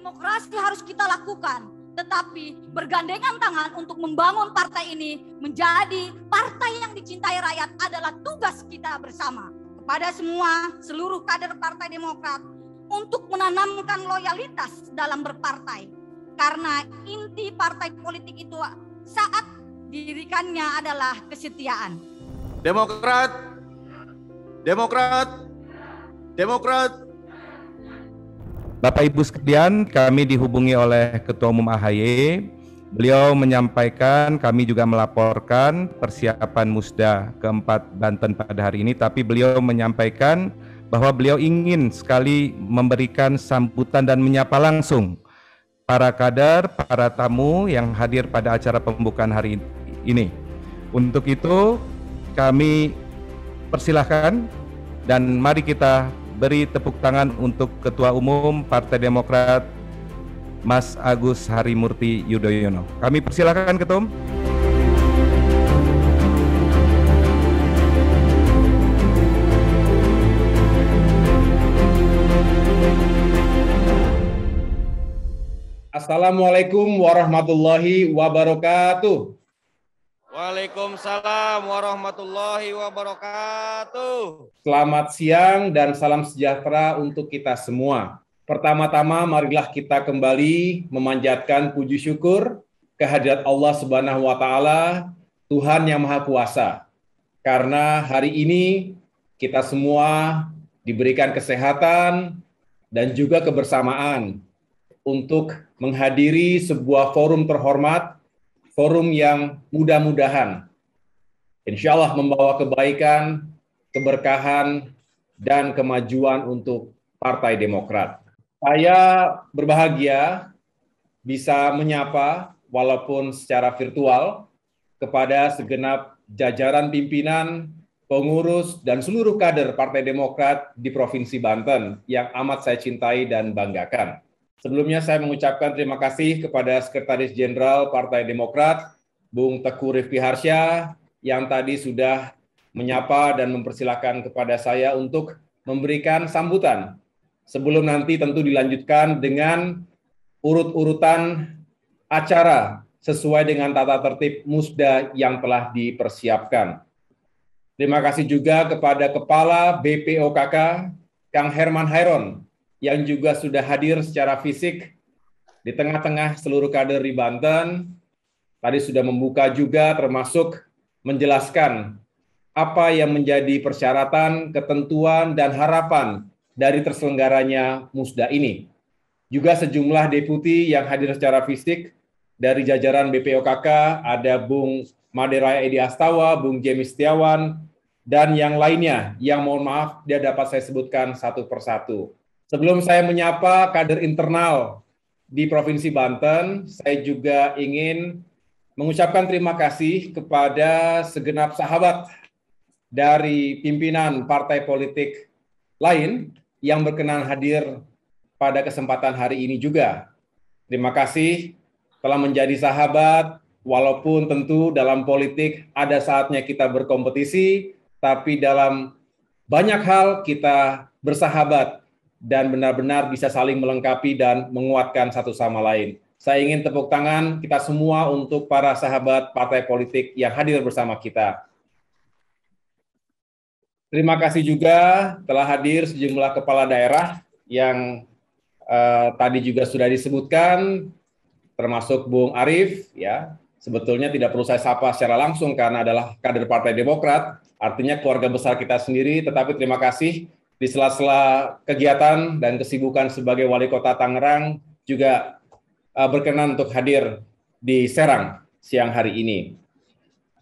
Demokrasi harus kita lakukan, tetapi bergandengan tangan untuk membangun partai ini menjadi partai yang dicintai rakyat adalah tugas kita bersama. Kepada semua, seluruh kader Partai Demokrat untuk menanamkan loyalitas dalam berpartai. Karena inti partai politik itu saat didirikannya adalah kesetiaan. Demokrat, Demokrat, Demokrat. Bapak Ibu sekalian, kami dihubungi oleh Ketua Umum AHY. Beliau menyampaikan, kami juga melaporkan persiapan Musda keempat Banten pada hari ini, tapi beliau menyampaikan bahwa beliau ingin sekali memberikan sambutan dan menyapa langsung para kader, para tamu yang hadir pada acara pembukaan hari ini. Untuk itu, kami persilahkan dan mari kita beri tepuk tangan untuk Ketua Umum Partai Demokrat, Mas Agus Harimurti Yudhoyono. Kami persilahkan, Ketum. Assalamualaikum warahmatullahi wabarakatuh. Waalaikumsalam warahmatullahi wabarakatuh. Selamat siang dan salam sejahtera untuk kita semua. Pertama-tama marilah kita kembali memanjatkan puji syukur kehadirat Allah Subhanahu wa taala, Tuhan yang Maha Kuasa. Karena hari ini kita semua diberikan kesehatan dan juga kebersamaan untuk menghadiri sebuah forum terhormat, forum yang mudah-mudahan insya Allah membawa kebaikan, keberkahan, dan kemajuan untuk Partai Demokrat. Saya berbahagia bisa menyapa walaupun secara virtual kepada segenap jajaran pimpinan, pengurus, dan seluruh kader Partai Demokrat di Provinsi Banten yang amat saya cintai dan banggakan. Sebelumnya saya mengucapkan terima kasih kepada Sekretaris Jenderal Partai Demokrat, Bung Teguh Rifki Harsya, yang tadi sudah menyapa dan mempersilahkan kepada saya untuk memberikan sambutan. Sebelum nanti tentu dilanjutkan dengan urut-urutan acara sesuai dengan tata tertib Musda yang telah dipersiapkan. Terima kasih juga kepada Kepala BPOKK, Kang Herman Hairon, yang juga sudah hadir secara fisik di tengah-tengah seluruh kader di Banten. Tadi sudah membuka juga termasuk menjelaskan apa yang menjadi persyaratan, ketentuan, dan harapan dari terselenggaranya Musda ini. Juga sejumlah deputi yang hadir secara fisik dari jajaran BPOKK, ada Bung Maderaya Edi Astawa, Bung Jemi Setiawan, dan yang lainnya yang mohon maaf tidak dapat saya sebutkan satu persatu. Sebelum saya menyapa kader internal di Provinsi Banten, saya juga ingin mengucapkan terima kasih kepada segenap sahabat dari pimpinan partai politik lain yang berkenan hadir pada kesempatan hari ini juga. Terima kasih telah menjadi sahabat, walaupun tentu dalam politik ada saatnya kita berkompetisi, tapi dalam banyak hal kita bersahabat dan benar-benar bisa saling melengkapi dan menguatkan satu sama lain. Saya ingin tepuk tangan kita semua untuk para sahabat partai politik yang hadir bersama kita. Terima kasih juga telah hadir sejumlah kepala daerah yang tadi juga sudah disebutkan, termasuk Bung Arief, ya. Sebetulnya tidak perlu saya sapa secara langsung karena adalah kader Partai Demokrat, artinya keluarga besar kita sendiri, tetapi terima kasih di sela-sela kegiatan dan kesibukan sebagai Wali Kota Tangerang juga berkenan untuk hadir di Serang siang hari ini.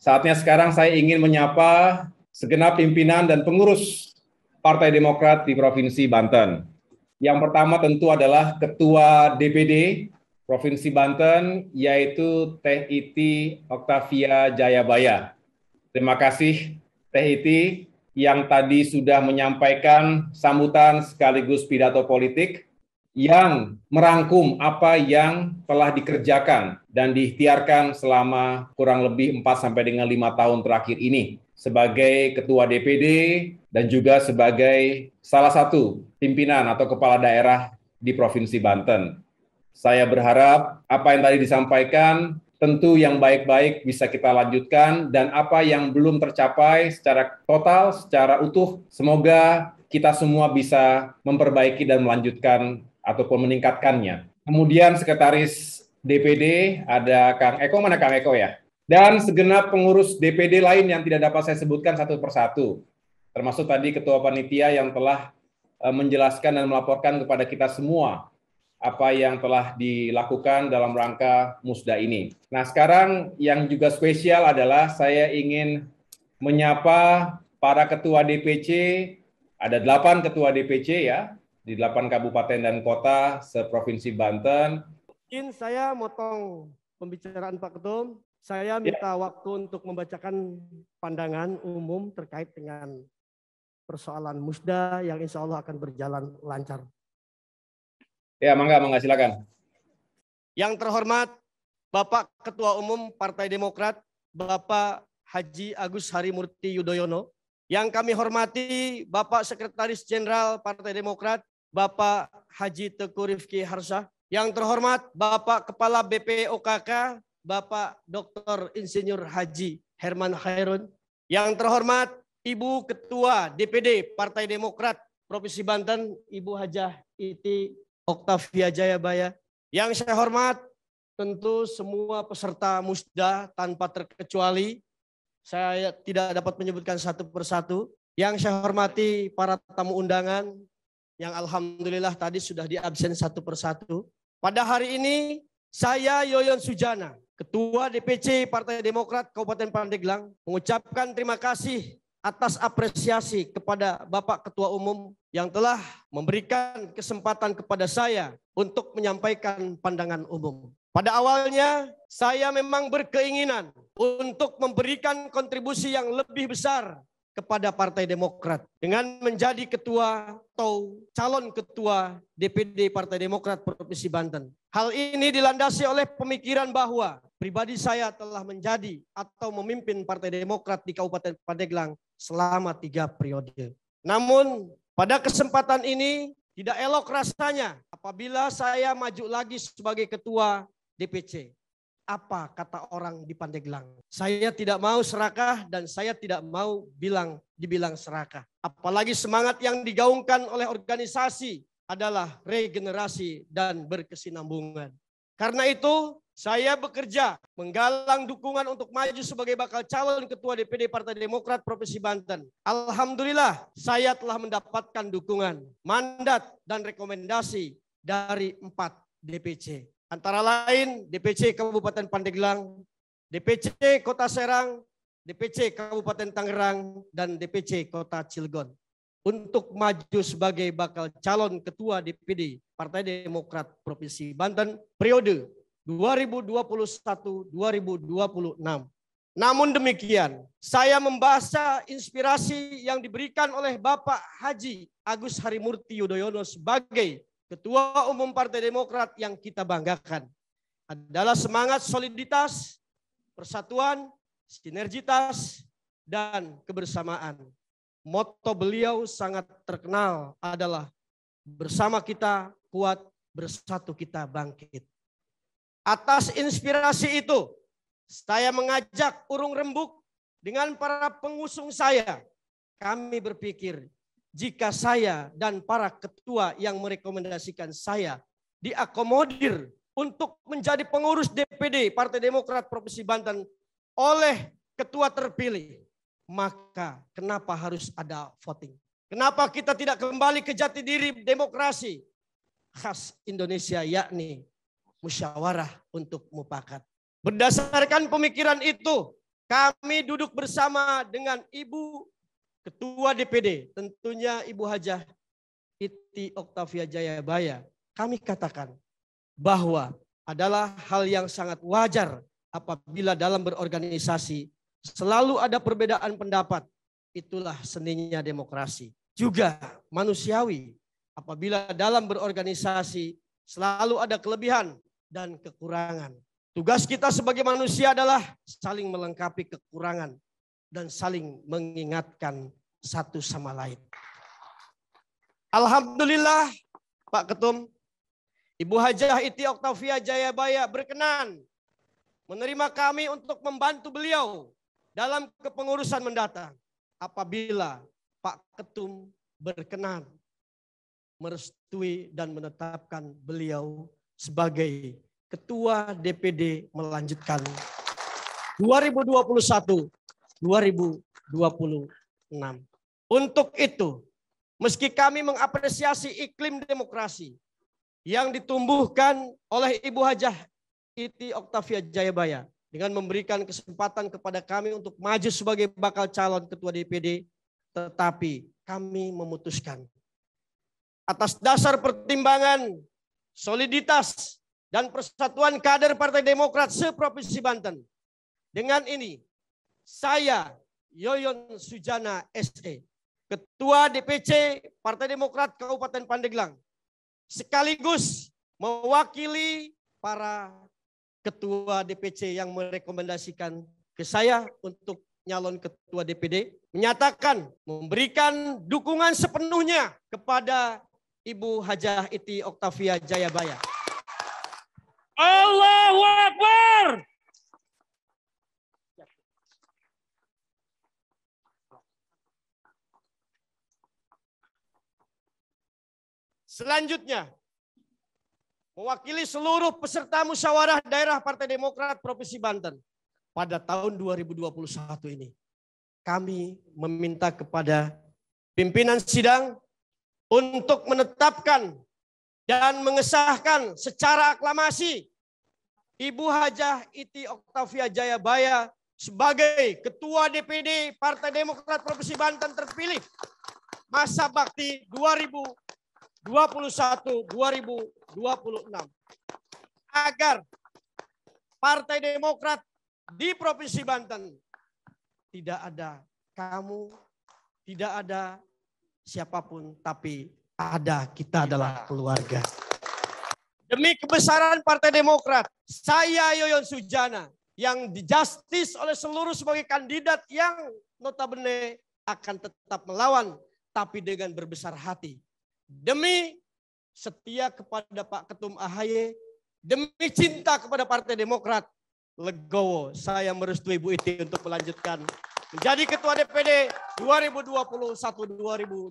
Saatnya sekarang saya ingin menyapa segenap pimpinan dan pengurus Partai Demokrat di Provinsi Banten. Yang pertama tentu adalah Ketua DPD Provinsi Banten, yaitu Teh Iti Oktavia Jayabaya. Terima kasih Teh Iti yang tadi sudah menyampaikan sambutan sekaligus pidato politik yang merangkum apa yang telah dikerjakan dan diikhtiarkan selama kurang lebih 4 sampai dengan 5 tahun terakhir ini sebagai Ketua DPD dan juga sebagai salah satu pimpinan atau kepala daerah di Provinsi Banten. Saya berharap apa yang tadi disampaikan tentu yang baik-baik bisa kita lanjutkan, dan apa yang belum tercapai secara total, secara utuh, semoga kita semua bisa memperbaiki dan melanjutkan ataupun meningkatkannya. Kemudian Sekretaris DPD ada Kang Eko, mana Kang Eko ya? Dan segenap pengurus DPD lain yang tidak dapat saya sebutkan satu persatu, termasuk tadi Ketua Panitia yang telah menjelaskan dan melaporkan kepada kita semua apa yang telah dilakukan dalam rangka musda ini. Nah, sekarang yang juga spesial adalah saya ingin menyapa para ketua DPC, ada 8 ketua DPC ya, di 8 kabupaten dan kota seprovinsi Banten. Mungkin saya motong pembicaraan Pak Ketum, saya minta waktu untuk membacakan pandangan umum terkait dengan persoalan musda yang insya Allah akan berjalan lancar. Ya, mangga silakan. Yang terhormat Bapak Ketua Umum Partai Demokrat, Bapak Haji Agus Harimurti Yudhoyono. Yang kami hormati Bapak Sekretaris Jenderal Partai Demokrat, Bapak Haji Teguh Rifki Harsah. Yang terhormat Bapak Kepala BPOKK, Bapak Dr. Insinyur Haji Herman Khairun. Yang terhormat Ibu Ketua DPD Partai Demokrat Provinsi Banten, Ibu Hajah Iti Oktavia Jayabaya. Yang saya hormat tentu semua peserta musda tanpa terkecuali. Saya tidak dapat menyebutkan satu persatu. Yang saya hormati para tamu undangan yang alhamdulillah tadi sudah diabsen satu persatu. Pada hari ini saya Yoyon Sujana, Ketua DPC Partai Demokrat Kabupaten Pandeglang, mengucapkan terima kasih atas apresiasi kepada Bapak Ketua Umum yang telah memberikan kesempatan kepada saya untuk menyampaikan pandangan umum. Pada awalnya saya memang berkeinginan untuk memberikan kontribusi yang lebih besar kepada Partai Demokrat dengan menjadi ketua atau calon ketua DPD Partai Demokrat Provinsi Banten. Hal ini dilandasi oleh pemikiran bahwa pribadi saya telah menjadi atau memimpin Partai Demokrat di Kabupaten Pandeglang selama 3 periode. Namun pada kesempatan ini tidak elok rasanya apabila saya maju lagi sebagai ketua DPC. Apa kata orang di Pandeglang? Saya tidak mau serakah dan saya tidak mau dibilang serakah. Apalagi semangat yang digaungkan oleh organisasi adalah regenerasi dan berkesinambungan. Karena itu saya bekerja menggalang dukungan untuk maju sebagai bakal calon ketua DPD Partai Demokrat Provinsi Banten. Alhamdulillah saya telah mendapatkan dukungan, mandat dan rekomendasi dari 4 DPC. Antara lain DPC Kabupaten Pandeglang, DPC Kota Serang, DPC Kabupaten Tangerang, dan DPC Kota Cilegon. Untuk maju sebagai bakal calon ketua DPD Partai Demokrat Provinsi Banten periode 2021-2026. Namun demikian, saya membaca inspirasi yang diberikan oleh Bapak Haji Agus Harimurti Yudhoyono sebagai Ketua Umum Partai Demokrat yang kita banggakan adalah semangat soliditas, persatuan, sinergitas, dan kebersamaan. Motto beliau sangat terkenal adalah bersama kita kuat, bersatu kita bangkit. Atas inspirasi itu, saya mengajak urung rembuk dengan para pengusung saya. Kami berpikir, jika saya dan para ketua yang merekomendasikan saya diakomodir untuk menjadi pengurus DPD Partai Demokrat Provinsi Banten oleh ketua terpilih, maka kenapa harus ada voting? Kenapa kita tidak kembali ke jati diri demokrasi khas Indonesia, yakni musyawarah untuk mufakat? Berdasarkan pemikiran itu, kami duduk bersama dengan Ibu Ketua DPD, tentunya Ibu Hajah Iti Oktavia Jayabaya. Kami katakan bahwa adalah hal yang sangat wajar apabila dalam berorganisasi selalu ada perbedaan pendapat. Itulah seninya demokrasi. Juga manusiawi apabila dalam berorganisasi selalu ada kelebihan dan kekurangan. Tugas kita sebagai manusia adalah saling melengkapi kekurangan dan saling mengingatkan satu sama lain. Alhamdulillah Pak Ketum, Ibu Hajah Iti Oktavia Jayabaya berkenan menerima kami untuk membantu beliau dalam kepengurusan mendatang apabila Pak Ketum berkenan merestui dan menetapkan beliau sebagai Ketua DPD melanjutkan 2021-2026. Untuk itu, meski kami mengapresiasi iklim demokrasi yang ditumbuhkan oleh Ibu Hajah Iti Oktavia Jayabaya dengan memberikan kesempatan kepada kami untuk maju sebagai bakal calon Ketua DPD, tetapi kami memutuskan atas dasar pertimbangan soliditas dan persatuan kader Partai Demokrat se-Provinsi Banten. Dengan ini, saya Yoyon Sujana SE, Ketua DPC Partai Demokrat Kabupaten Pandeglang, sekaligus mewakili para ketua DPC yang merekomendasikan ke saya untuk nyalon ketua DPD, menyatakan memberikan dukungan sepenuhnya kepada Ibu Hajah Iti Oktavia Jayabaya. Allahu Akbar. Selanjutnya, mewakili seluruh peserta musyawarah daerah Partai Demokrat Provinsi Banten pada tahun 2021 ini, kami meminta kepada pimpinan sidang untuk menetapkan dan mengesahkan secara aklamasi Ibu Hajah Iti Oktavia Jayabaya sebagai Ketua DPD Partai Demokrat Provinsi Banten terpilih masa bakti 2021-2026 agar Partai Demokrat di Provinsi Banten tidak ada kamu, tidak ada siapapun, tapi ada kita adalah keluarga. Demi kebesaran Partai Demokrat, saya Yoyon Sujana yang dijustis oleh seluruh sebagai kandidat yang notabene akan tetap melawan, tapi dengan berbesar hati. Demi setia kepada Pak Ketum AHY, demi cinta kepada Partai Demokrat, legowo saya merestui Bu Iti untuk melanjutkan menjadi Ketua DPD 2021-2026.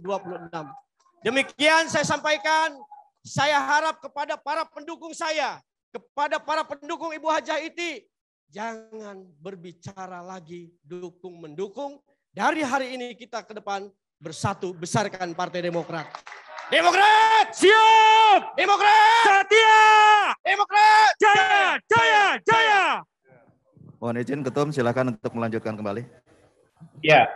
Demikian saya sampaikan, saya harap kepada para pendukung saya, kepada para pendukung Ibu Hajah Iti, jangan berbicara lagi dukung-mendukung. Dari hari ini kita ke depan bersatu besarkan Partai Demokrat. Demokrat Siap. Demokrat Setia. Demokrat Jaya, jaya, jaya. Mohon izin Ketum, silakan untuk melanjutkan kembali. Ya,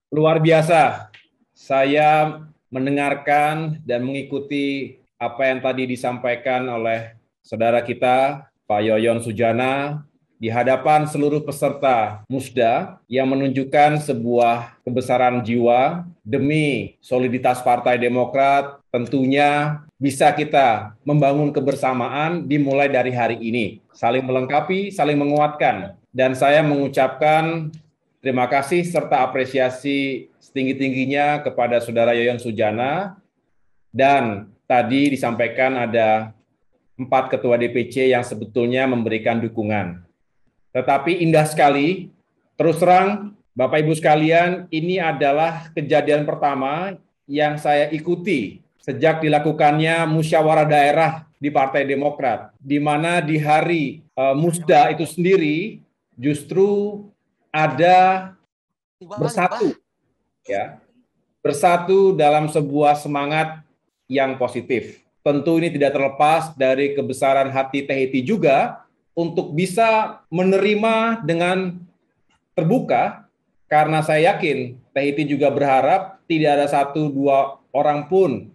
luar biasa. Saya mendengarkan dan mengikuti apa yang tadi disampaikan oleh saudara kita, Pak Yoyon Sujana, di hadapan seluruh peserta Musda yang menunjukkan sebuah kebesaran jiwa demi soliditas Partai Demokrat. Tentunya bisa kita membangun kebersamaan dimulai dari hari ini. Saling melengkapi, saling menguatkan. Dan saya mengucapkan terima kasih serta apresiasi setinggi-tingginya kepada saudara Yoyon Sujana. Dan tadi disampaikan ada 4 ketua DPC yang sebetulnya memberikan dukungan. Tetapi indah sekali, terus terang Bapak Ibu sekalian, ini adalah kejadian pertama yang saya ikuti sejak dilakukannya musyawarah daerah di Partai Demokrat, di mana di hari Musda itu sendiri justru ada bersatu, ya, bersatu dalam sebuah semangat yang positif. Tentu ini tidak terlepas dari kebesaran hati Teh Iti juga untuk bisa menerima dengan terbuka, karena saya yakin Teh Iti juga berharap tidak ada 1-2 orang pun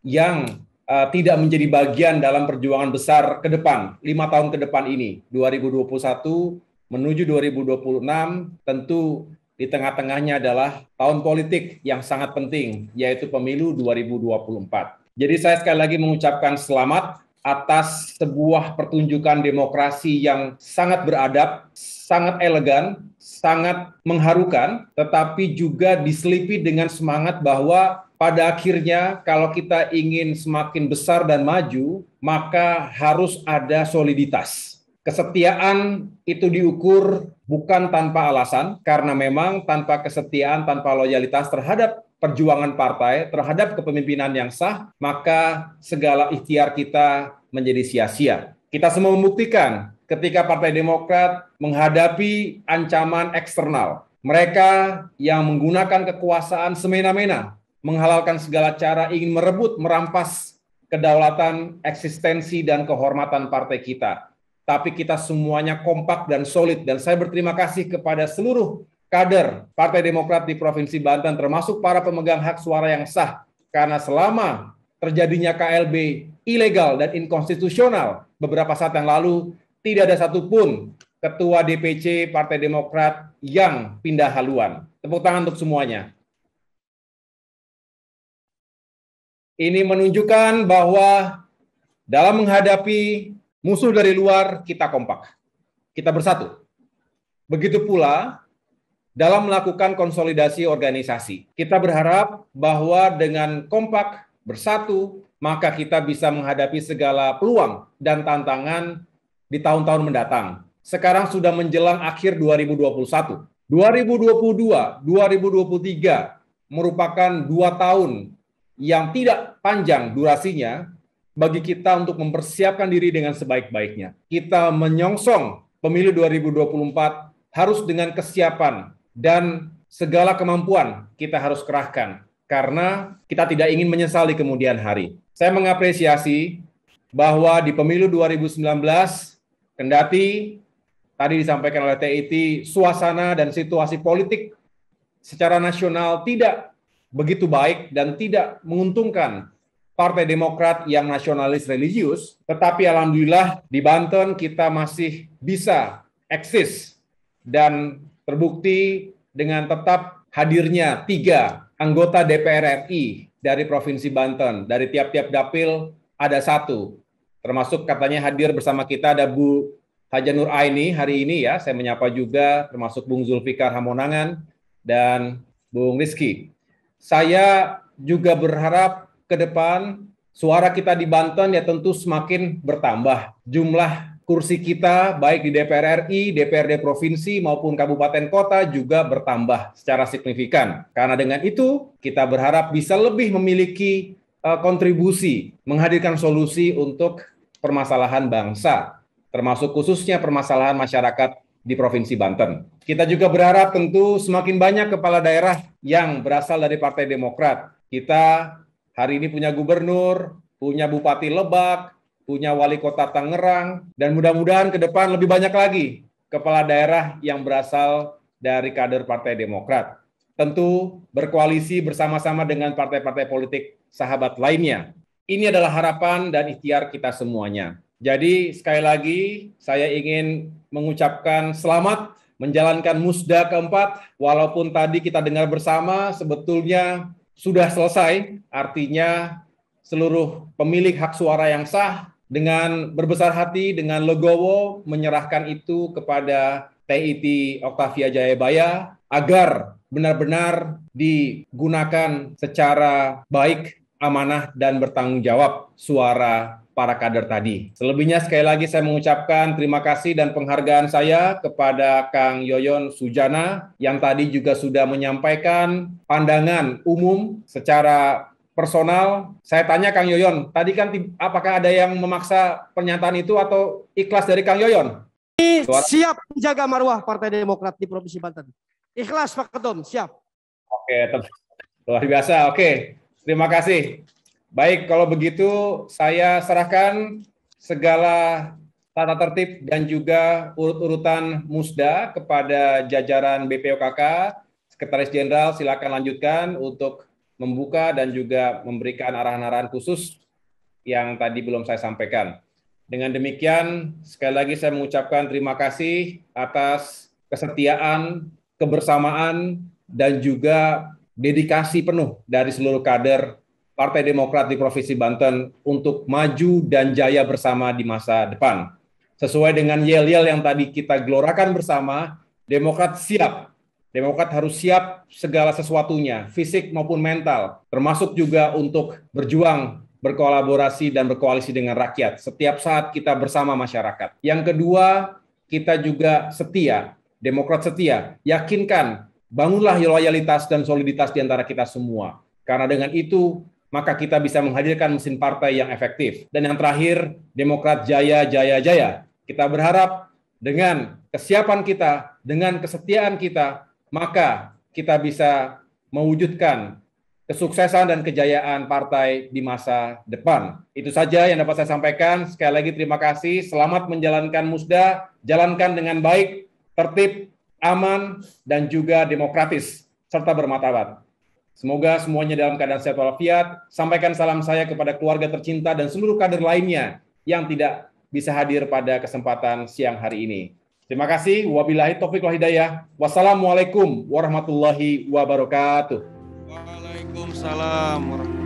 yang tidak menjadi bagian dalam perjuangan besar ke depan, 5 tahun ke depan ini, 2021 menuju 2026, tentu di tengah-tengahnya adalah tahun politik yang sangat penting, yaitu pemilu 2024. Jadi saya sekali lagi mengucapkan selamat atas sebuah pertunjukan demokrasi yang sangat beradab, sangat elegan, sangat mengharukan, tetapi juga diselipi dengan semangat bahwa pada akhirnya kalau kita ingin semakin besar dan maju, maka harus ada soliditas. Kesetiaan itu diukur bukan tanpa alasan, karena memang tanpa kesetiaan, tanpa loyalitas terhadap perjuangan partai, terhadap kepemimpinan yang sah, maka segala ikhtiar kita menjadi sia-sia. Kita semua membuktikan ketika Partai Demokrat menghadapi ancaman eksternal. Mereka yang menggunakan kekuasaan semena-mena, menghalalkan segala cara ingin merebut, merampas kedaulatan, eksistensi, dan kehormatan partai kita. Tapi kita semuanya kompak dan solid, dan saya berterima kasih kepada seluruh kader Partai Demokrat di Provinsi Banten, termasuk para pemegang hak suara yang sah, karena selama terjadinya KLB ilegal dan inkonstitusional beberapa saat yang lalu, tidak ada satupun ketua DPC Partai Demokrat yang pindah haluan. Tepuk tangan untuk semuanya. Ini menunjukkan bahwa dalam menghadapi musuh dari luar, kita kompak, kita bersatu. Begitu pula dalam melakukan konsolidasi organisasi. Kita berharap bahwa dengan kompak, bersatu, maka kita bisa menghadapi segala peluang dan tantangan di tahun-tahun mendatang. Sekarang sudah menjelang akhir 2021. 2022, 2023 merupakan 2 tahun yang tidak panjang durasinya bagi kita untuk mempersiapkan diri dengan sebaik-baiknya. Kita menyongsong pemilu 2024 harus dengan kesiapan dan segala kemampuan kita harus kerahkan, karena kita tidak ingin menyesal di kemudian hari. Saya mengapresiasi bahwa di pemilu 2019, kendati tadi disampaikan oleh TIT, suasana dan situasi politik secara nasional tidak begitu baik dan tidak menguntungkan Partai Demokrat yang nasionalis religius, tetapi alhamdulillah di Banten kita masih bisa eksis dan terbukti dengan tetap hadirnya 3 anggota DPR RI dari Provinsi Banten. Dari tiap-tiap dapil ada 1, termasuk katanya hadir bersama kita ada Bu Haja Nur Aini hari ini ya, saya menyapa juga, termasuk Bung Zulfikar Hamonangan dan Bung Rizky. Saya juga berharap ke depan suara kita di Banten ya tentu semakin bertambah. Jumlah kursi kita baik di DPR RI, DPRD provinsi maupun kabupaten kota juga bertambah secara signifikan. Karena dengan itu kita berharap bisa lebih memiliki kontribusi menghadirkan solusi untuk permasalahan bangsa, termasuk khususnya permasalahan masyarakat di Provinsi Banten. Kita juga berharap tentu semakin banyak kepala daerah yang berasal dari Partai Demokrat. Kita hari ini punya gubernur, punya Bupati Lebak, punya Wali Kota Tangerang, dan mudah-mudahan ke depan lebih banyak lagi kepala daerah yang berasal dari kader Partai Demokrat. Tentu berkoalisi bersama-sama dengan partai-partai politik sahabat lainnya. Ini adalah harapan dan ikhtiar kita semuanya. Jadi sekali lagi saya ingin mengucapkan selamat menjalankan musda keempat, walaupun tadi kita dengar bersama sebetulnya sudah selesai, artinya seluruh pemilik hak suara yang sah dengan berbesar hati, dengan legowo menyerahkan itu kepada TIT Oktavia Jayabaya agar benar-benar digunakan secara baik, amanah, dan bertanggung jawab suara para kader tadi. Selebihnya sekali lagi saya mengucapkan terima kasih dan penghargaan saya kepada Kang Yoyon Sujana yang tadi juga sudah menyampaikan pandangan umum secara personal. Saya tanya Kang Yoyon, tadi kan apakah ada yang memaksa pernyataan itu atau ikhlas dari Kang Yoyon? Siap menjaga marwah Partai Demokrat di Provinsi Banten. Ikhlas Pak Ketum, siap. Oke, luar biasa. Oke, terima kasih. Baik, kalau begitu saya serahkan segala tata tertib dan juga urut-urutan musda kepada jajaran BPOKK. Sekretaris Jenderal silakan lanjutkan untuk membuka dan juga memberikan arahan-arahan khusus yang tadi belum saya sampaikan. Dengan demikian, sekali lagi saya mengucapkan terima kasih atas kesetiaan, kebersamaan, dan juga dedikasi penuh dari seluruh kader Partai Demokrat di Provinsi Banten untuk maju dan jaya bersama di masa depan. Sesuai dengan yel-yel yang tadi kita gelorakan bersama, Demokrat siap Demokrat harus siap segala sesuatunya, fisik maupun mental, termasuk juga untuk berjuang, berkolaborasi, dan berkoalisi dengan rakyat setiap saat kita bersama masyarakat. Yang kedua, kita juga setia, Demokrat setia, yakinkan, bangunlah loyalitas dan soliditas di antara kita semua. Karena dengan itu, maka kita bisa menghadirkan mesin partai yang efektif. Dan yang terakhir, Demokrat jaya, jaya, jaya. Kita berharap dengan kesiapan kita, dengan kesetiaan kita, maka kita bisa mewujudkan kesuksesan dan kejayaan partai di masa depan. Itu saja yang dapat saya sampaikan. Sekali lagi terima kasih. Selamat menjalankan Musda. Jalankan dengan baik, tertib, aman, dan juga demokratis, serta bermartabat. Semoga semuanya dalam keadaan sehat walafiat. Sampaikan salam saya kepada keluarga tercinta dan seluruh kader lainnya yang tidak bisa hadir pada kesempatan siang hari ini. Terima kasih. Wabillahi taufiq wal hidayah. Wassalamualaikum warahmatullahi wabarakatuh. Waalaikumsalam warahmatullahi wabarakatuh.